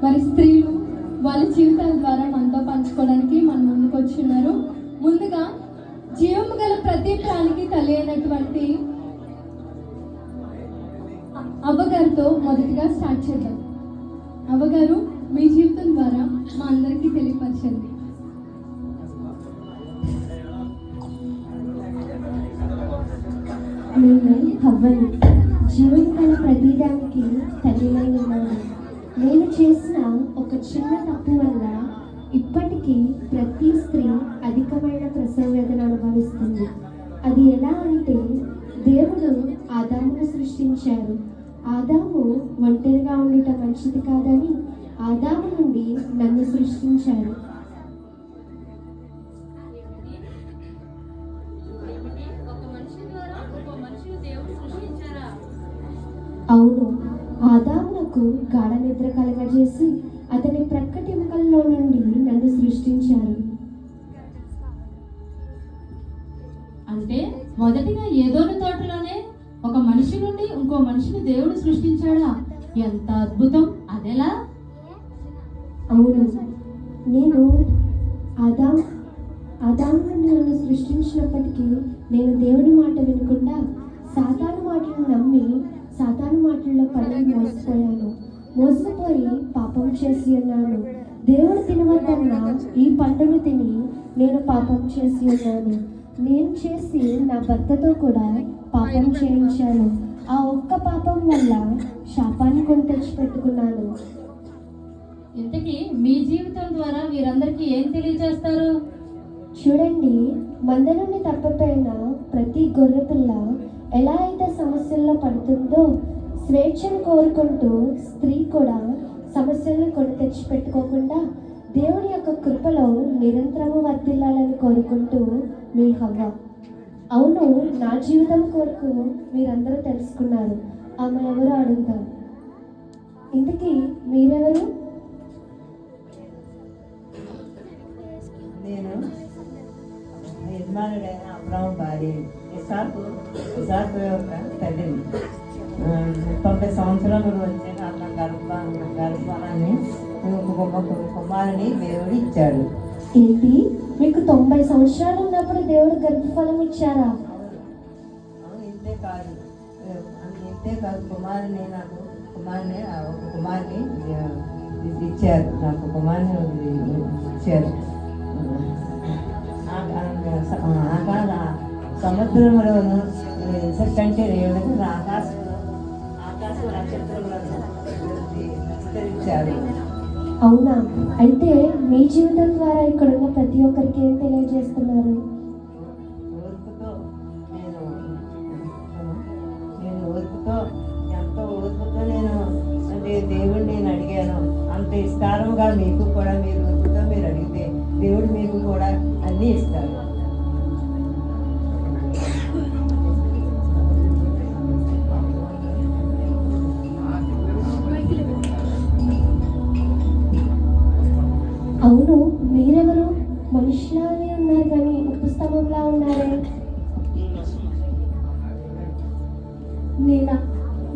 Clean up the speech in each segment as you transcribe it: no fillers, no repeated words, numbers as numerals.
మరి స్త్రీలు వాళ్ళ జీవితాల ద్వారా మనతో పంచుకోవడానికి మన ముందుకు వచ్చిన్నారు. ముందుగా జీవము గల ప్రతి ప్రాణికి తల్లి అయినటువంటి అవ్వగారితో మొదటిగా స్టార్ట్ చేద్దాం. అవ్వగారు, మీ జీవితం ద్వారా మా అందరికీ తెలియపరచండి. నేను హవ్వను, జీవం గల ప్రతిదానికి తల్లినై ఉన్నాను. నేను చేసిన ఒక చిన్న తప్పు వల్ల ఇప్పటికీ ప్రతి స్త్రీ అధికమైన ప్రసవ వేదన అనుభవిస్తుంది. అది ఎలా అంటే, దేవుడు ఆదామును సృష్టించారు. ఆదాము ఒంటరిగా ఉండటం మంచిది కాదని ఆదాము నుండి నన్ను సృష్టించారు. అవును, ఆదామునకు గాఢ నిద్ర కలగజేసి అతని ప్రక్కటెముకల్లో నుండి నన్ను సృష్టించారు. అంటే మొదటిగా ఏదోని తోటలోనే ఒక మనిషి నుండి ఇంకో మనిషిని దేవుడు సృష్టించాడా? ఎంత అద్భుతం! అదెలా? అవును, నేను ఆదాము నుండి నన్ను సృష్టించినప్పటికీ నేను దేవుడి మాట వినకుండా సాతాను మాటలు నమ్మి సాతాను మాటల్లో పడి మోసపోయి పాపం చేసి ఉన్నాను. దేవుడు తినవద్దన్న ఈ పండును తిని నేను పాపం చేసి ఉన్నాను. నేను చేసి నా భర్తతో కూడా పాపం చేయించాను. ఆ ఒక్క పాపం వల్ల శాపాన్ని కొని తెచ్చిపెట్టుకున్నాను. ఇంతకీ మీ జీవితం ద్వారా వీరందరికీ ఏం తెలియజేస్తారు? చూడండి, మంద నుండి తప్పిపోయిన ప్రతి గొర్రెపిల్ల ఎలా అయితే సమస్యల్లో పడుతుందో, స్వేచ్ఛను కోరుకుంటూ స్త్రీ కూడా సమస్యలను కొని తెచ్చిపెట్టుకోకుండా దేవుని యొక్క కృపలో నిరంతరము వర్ధిల్లాలని కోరుకుంటూ మీ హవ్వ. అవును, నా జీవితం కొరకు మీరందరూ తెలుసుకున్నారు. ఆమె ఎవరు అడుగుతారు. ఇంతకీ మీరెవరు? నేను యజమానుడైన అబ్రాహం భార్య, ఇసాకు యొక్క తల్లిని. 90 సంవత్సరాలు వచ్చిన అన్న గర్భాన్ని కుమారుని దేవుడు ఇచ్చాడు. ఏంటి, మీకు 90 సంవత్సరాలు ఉన్నప్పుడు దేవుడు గర్భఫలం ఇచ్చారా? ఇంతే కాదు కుమారుని ఇచ్చారు. నాకు కుమారుని ఇచ్చారు. సముద్రములను కంటే రేవులకు ఆకాశ నక్షత్రములను విస్తరించారు. అవునా? అయితే మీ జీవితం ద్వారా ఇక్కడ ఉన్న ప్రతి ఒక్కరికి ఏం తెలియజేస్తున్నారు? ఎంతో ఓర్పుతో నేను దేవుడిని నేను అడిగాను. అంత ఇస్తారుగా మీకు కూడా మీరు ఓర్పుతో మీరు అడిగితే దేవుడు మీకు కూడా అన్నీ ఇస్తారు. అవును, మీరెవరు? మనుషులానే ఉన్నారు కానీ ఉప్పు స్తంభంలా ఉన్నారే.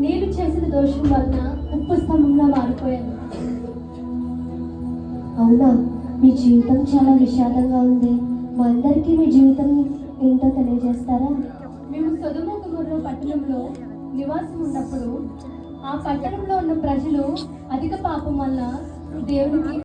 నేను చేసిన దోషం వలన ఉప్పు స్తంభంలా మారిపోయాను. అవునా? మీ జీవితం చాలా విషాదంగా ఉంది. మా అందరికీ మీ జీవితం ఏంటో తెలియజేస్తారా? మేము సొదొమ గొమొర్రా పట్టణంలో నివాసం ఉన్నప్పుడు ఆ పట్టణంలో ఉన్న ప్రజలు అధిక పాపం వల్ల దేవునికి